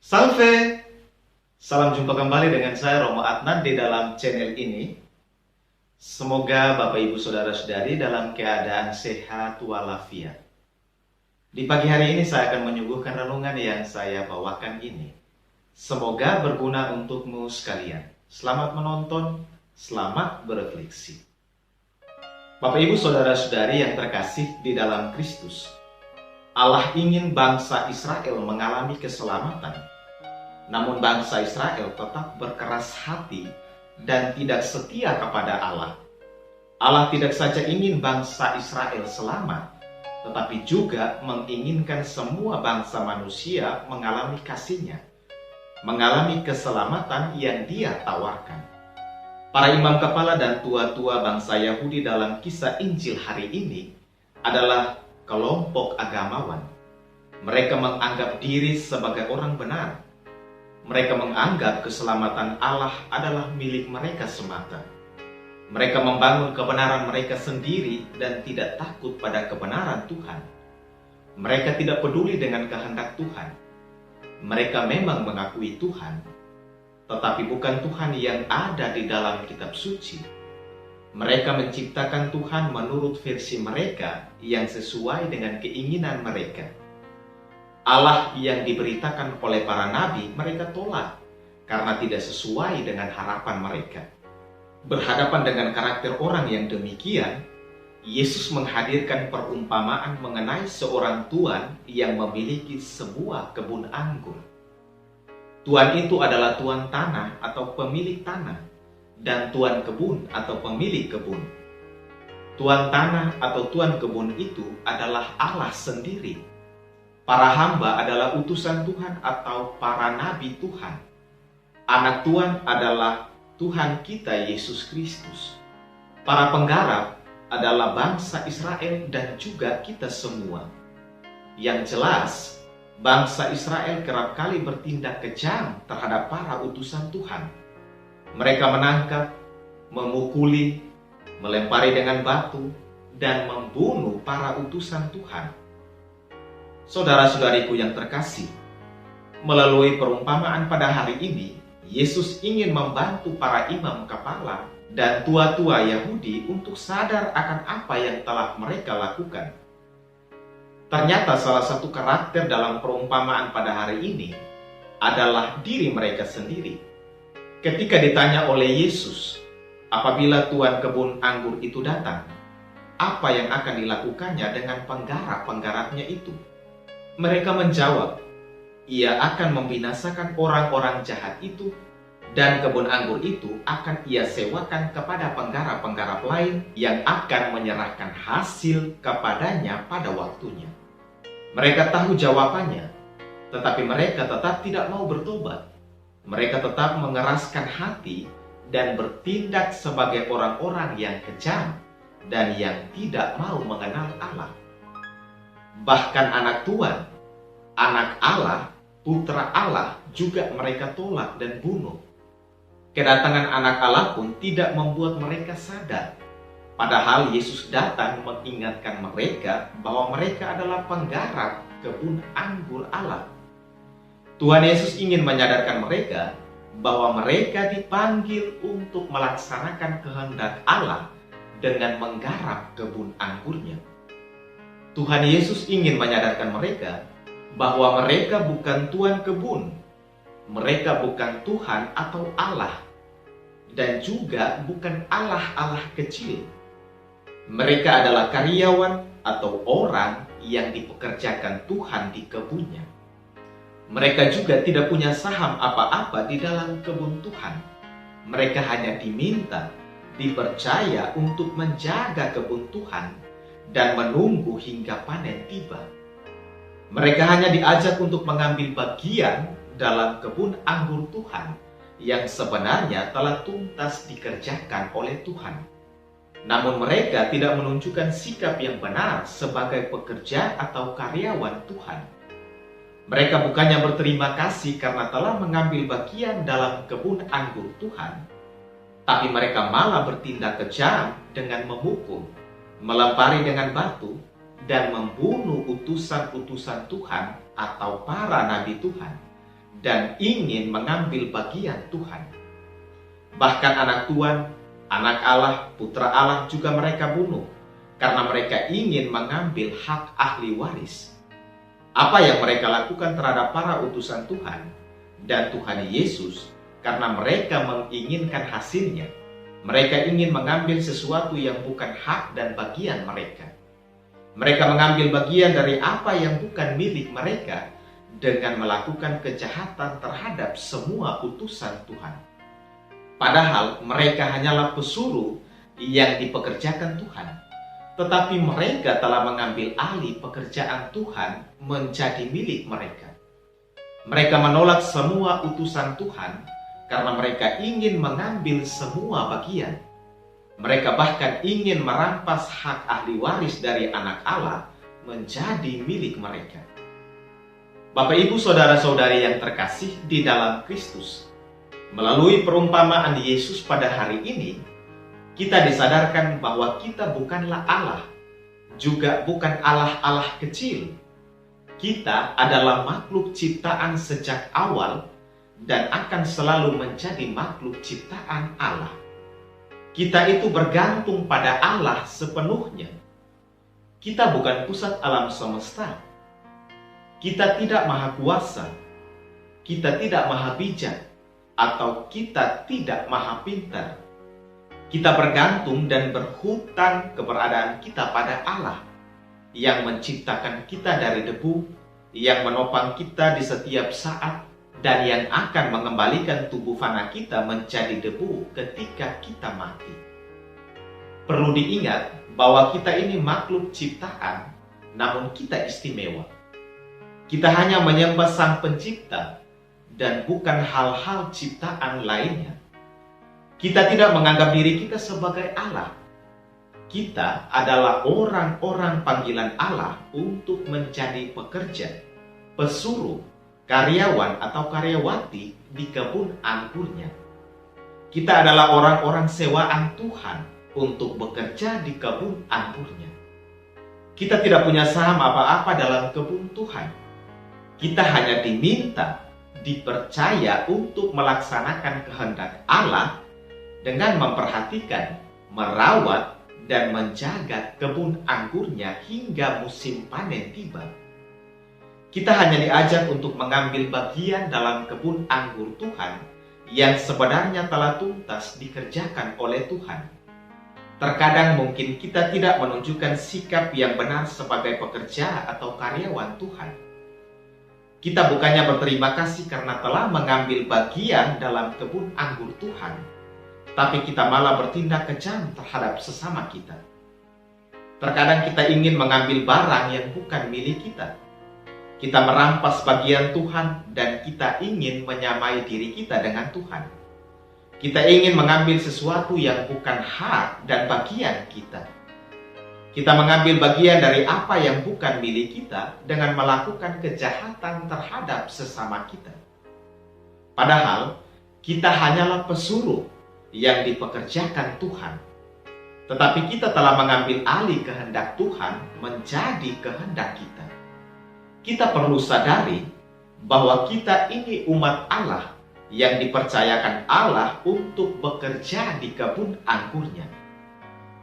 Salve! Salam jumpa kembali dengan saya Romo Adnan di dalam channel ini. Semoga Bapak Ibu Saudara-saudari dalam keadaan sehat walafiat. Di pagi hari ini saya akan menyuguhkan renungan yang saya bawakan ini. Semoga berguna untukmu sekalian. Selamat menonton, selamat berefleksi. Bapak Ibu Saudara-saudari yang terkasih di dalam Kristus, Allah ingin bangsa Israel mengalami keselamatan. Namun bangsa Israel tetap berkeras hati dan tidak setia kepada Allah. Allah tidak saja ingin bangsa Israel selamat, tetapi juga menginginkan semua bangsa manusia mengalami kasih-Nya, mengalami keselamatan yang Dia tawarkan. Para imam kepala dan tua-tua bangsa Yahudi dalam kisah Injil hari ini adalah kelompok agamawan. Mereka menganggap diri sebagai orang benar. Mereka menganggap keselamatan Allah adalah milik mereka semata. Mereka membangun kebenaran mereka sendiri dan tidak takut pada kebenaran Tuhan. Mereka tidak peduli dengan kehendak Tuhan. Mereka memang mengakui Tuhan, tetapi bukan Tuhan yang ada di dalam kitab suci. Mereka menciptakan Tuhan menurut versi mereka yang sesuai dengan keinginan mereka. Allah yang diberitakan oleh para nabi mereka tolak karena tidak sesuai dengan harapan mereka. Berhadapan dengan karakter orang yang demikian, Yesus menghadirkan perumpamaan mengenai seorang tuan yang memiliki sebuah kebun anggur. Tuan itu adalah tuan tanah atau pemilik tanah, dan tuan kebun atau pemilik kebun. Tuan tanah atau tuan kebun itu adalah Allah sendiri. Para hamba adalah utusan Tuhan atau para nabi Tuhan. Anak Tuhan adalah Tuhan kita Yesus Kristus. Para penggarap adalah bangsa Israel dan juga kita semua. Yang jelas, bangsa Israel kerap kali bertindak kejam terhadap para utusan Tuhan. Mereka menangkap, memukuli, melempari dengan batu, dan membunuh para utusan Tuhan. Saudara-saudariku yang terkasih, melalui perumpamaan pada hari ini, Yesus ingin membantu para imam kepala dan tua-tua Yahudi untuk sadar akan apa yang telah mereka lakukan. Ternyata salah satu karakter dalam perumpamaan pada hari ini adalah diri mereka sendiri. Ketika ditanya oleh Yesus, apabila tuan kebun anggur itu datang, apa yang akan dilakukannya dengan penggarap-penggarapnya itu? Mereka menjawab, ia akan membinasakan orang-orang jahat itu, dan kebun anggur itu akan ia sewakan kepada penggarap-penggarap lain yang akan menyerahkan hasil kepadanya pada waktunya. Mereka tahu jawabannya, tetapi mereka tetap tidak mau bertobat. Mereka tetap mengeraskan hati dan bertindak sebagai orang-orang yang kejam dan yang tidak mau mengenal Allah. Bahkan anak Tuhan, anak Allah, putra Allah juga mereka tolak dan bunuh. Kedatangan anak Allah pun tidak membuat mereka sadar. Padahal Yesus datang mengingatkan mereka bahwa mereka adalah penggarap kebun anggur Allah. Tuhan Yesus ingin menyadarkan mereka bahwa mereka dipanggil untuk melaksanakan kehendak Allah dengan menggarap kebun anggurnya. Tuhan Yesus ingin menyadarkan mereka bahwa mereka bukan tuan kebun, mereka bukan Tuhan atau Allah, dan juga bukan Allah-Allah kecil. Mereka adalah karyawan atau orang yang dipekerjakan Tuhan di kebunnya. Mereka juga tidak punya saham apa-apa di dalam kebun Tuhan. Mereka hanya diminta, dipercaya untuk menjaga kebun Tuhan dan menunggu hingga panen tiba. Mereka hanya diajak untuk mengambil bagian dalam kebun anggur Tuhan yang sebenarnya telah tuntas dikerjakan oleh Tuhan. Namun mereka tidak menunjukkan sikap yang benar sebagai pekerja atau karyawan Tuhan. Mereka bukannya berterima kasih karena telah mengambil bagian dalam kebun anggur Tuhan, tapi mereka malah bertindak kejam dengan memukul, melempari dengan batu, dan membunuh utusan-utusan Tuhan atau para nabi Tuhan, dan ingin mengambil bagian Tuhan. Bahkan anak Tuhan, anak Allah, putra Allah juga mereka bunuh, karena mereka ingin mengambil hak ahli waris. Apa yang mereka lakukan terhadap para utusan Tuhan dan Tuhan Yesus, karena mereka menginginkan hasilnya. Mereka ingin mengambil sesuatu yang bukan hak dan bagian mereka. Mereka mengambil bagian dari apa yang bukan milik mereka dengan melakukan kejahatan terhadap semua utusan Tuhan. Padahal mereka hanyalah pesuruh yang dipekerjakan Tuhan. Tetapi mereka telah mengambil alih pekerjaan Tuhan menjadi milik mereka. Mereka menolak semua utusan Tuhan karena mereka ingin mengambil semua bagian. Mereka bahkan ingin merampas hak ahli waris dari anak Allah menjadi milik mereka. Bapak, Ibu, saudara-saudari yang terkasih di dalam Kristus, melalui perumpamaan Yesus pada hari ini, kita disadarkan bahwa kita bukanlah Allah, juga bukan Allah-Allah kecil. Kita adalah makhluk ciptaan sejak awal dan akan selalu menjadi makhluk ciptaan Allah. Kita itu bergantung pada Allah sepenuhnya. Kita bukan pusat alam semesta. Kita tidak maha kuasa. Kita tidak maha bijak, atau kita tidak maha pintar. Kita bergantung dan berhutang keberadaan kita pada Allah yang menciptakan kita dari debu, yang menopang kita di setiap saat, dan yang akan mengembalikan tubuh fana kita menjadi debu ketika kita mati. Perlu diingat bahwa kita ini makhluk ciptaan, namun kita istimewa. Kita hanya menyembah Sang Pencipta dan bukan hal-hal ciptaan lainnya. Kita tidak menganggap diri kita sebagai Allah. Kita adalah orang-orang panggilan Allah untuk menjadi pekerja, pesuruh, karyawan atau karyawati di kebun anggurnya. Kita adalah orang-orang sewaan Tuhan untuk bekerja di kebun anggurnya. Kita tidak punya saham apa-apa dalam kebun Tuhan. Kita hanya diminta, dipercaya untuk melaksanakan kehendak Allah dengan memperhatikan, merawat, dan menjaga kebun anggurnya hingga musim panen tiba. Kita hanya diajak untuk mengambil bagian dalam kebun anggur Tuhan yang sebenarnya telah tuntas dikerjakan oleh Tuhan. Terkadang mungkin kita tidak menunjukkan sikap yang benar sebagai pekerja atau karyawan Tuhan. Kita bukannya berterima kasih karena telah mengambil bagian dalam kebun anggur Tuhan, tapi kita malah bertindak kejam terhadap sesama kita. Terkadang kita ingin mengambil barang yang bukan milik kita. Kita merampas bagian Tuhan dan kita ingin menyamai diri kita dengan Tuhan. Kita ingin mengambil sesuatu yang bukan hak dan bagian kita. Kita mengambil bagian dari apa yang bukan milik kita dengan melakukan kejahatan terhadap sesama kita. Padahal kita hanyalah pesuruh yang dipekerjakan Tuhan. Tetapi kita telah mengambil alih kehendak Tuhan menjadi kehendak kita. Kita perlu sadari bahwa kita ini umat Allah yang dipercayakan Allah untuk bekerja di kebun anggurnya.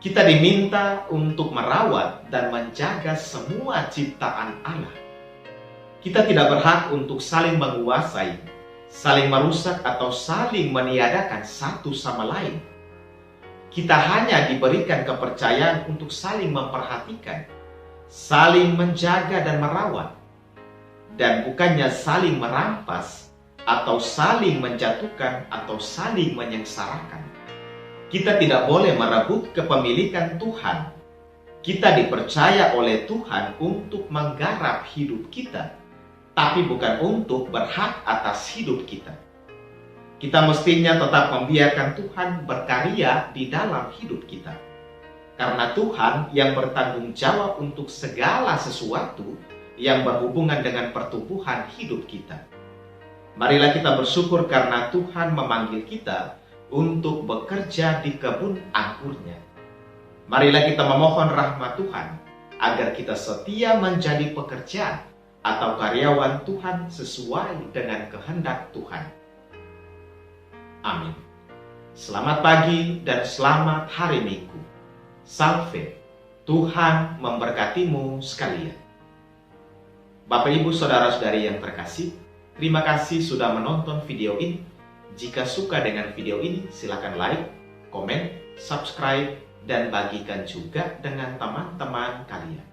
Kita diminta untuk merawat dan menjaga semua ciptaan Allah. Kita tidak berhak untuk saling menguasai, saling merusak atau saling meniadakan satu sama lain. Kita hanya diberikan kepercayaan untuk saling memperhatikan, saling menjaga dan merawat, dan bukannya saling merampas atau saling menjatuhkan atau saling menyengsarakan. Kita tidak boleh merebut kepemilikan Tuhan. Kita dipercaya oleh Tuhan untuk menggarap hidup kita, tapi bukan untuk berhak atas hidup kita. Kita mestinya tetap membiarkan Tuhan berkarya di dalam hidup kita. Karena Tuhan yang bertanggung jawab untuk segala sesuatu yang berhubungan dengan pertumbuhan hidup kita. Marilah kita bersyukur karena Tuhan memanggil kita untuk bekerja di kebun anggurnya. Marilah kita memohon rahmat Tuhan agar kita setia menjadi pekerja, atau karyawan Tuhan sesuai dengan kehendak Tuhan. Amin. Selamat pagi dan selamat hari Minggu. Salve, Tuhan memberkatimu sekalian. Bapak, Ibu, Saudara-saudari yang terkasih, terima kasih sudah menonton video ini. Jika suka dengan video ini, silakan like, komen, subscribe, dan bagikan juga dengan teman-teman kalian.